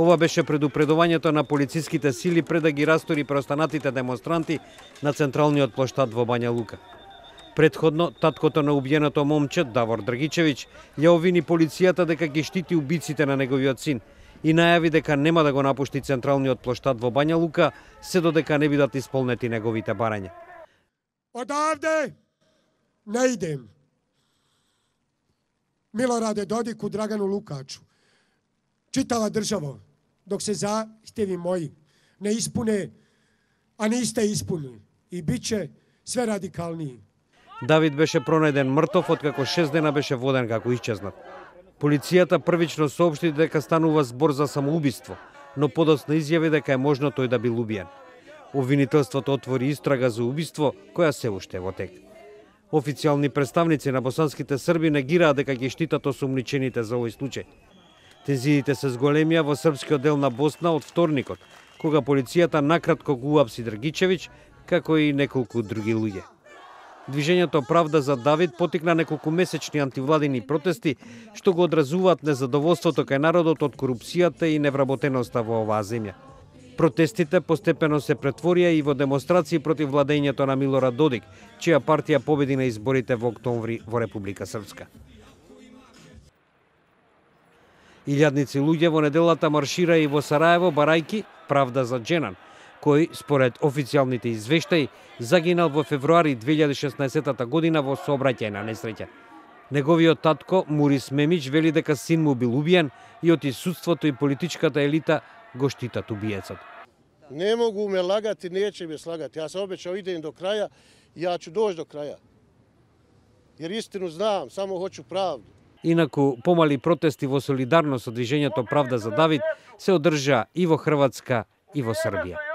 Ова беше предупредувањето на полициските сили пред да ги растори преостанатите демонстранти на централниот плоштад во Бања Лука. Предходно, таткото на убиеното момче, Давор Драгичевиќ, ја обвини полицијата дека ги штити убиците на неговиот син и најави дека нема да го напушти централниот плоштад во Бања Лука, се додека не бидат исполнети неговите барања. Одавде не идем. Милораде Додику, Драгану Лукачу, читава држава, док се захтеви мои не испуне, а нисте испунили, и биче све радикалнiji. Давид беше пронајден мртов откако 6 дена беше воден како исчезнат. Полицијата првично соопшти дека станува збор за самоубиство, но подоцна изјави дека е можно тој да бил убиен. Обвинителството отвори истрага за убиство која се уште во тек. Официјални представници на босанските срби негираат дека ги штитат осумничените за овој случај. Тензиите се зголемија во српскиот дел на Босна од вторникот, кога полицијата накратко го уапси Драгичевиќ, како и неколку други луѓе. Движењето Правда за Давид потикна неколку месечни антивладини протести, што го одразуваат незадоволството кај народот од корупцијата и невработеноста во оваа земја. Протестите постепено се претворија и во демонстрации против владењето на Милорад Додик, чија партија победи на изборите во октомври во Република Српска. Илјадници луѓе во неделата маршира и во Сараево барајки Правда за Дженан, кој, според официјалните извештаи, загинал во февруари 2016 година во сообраќајна несреќа. Неговиот татко, Мурис Мемич, вели дека син му бил убиен и од судството и политичката елита го штитат убиецот. Не могу ме лагати, неće ме слагати. Ја се обеќао идем до краја и ја ću дојти до краја. Јер истину знам, само хоću правду. Инаку, помали протести во солидарност со движењето Правда за Давид се одржа и во Хрватска и во Србија.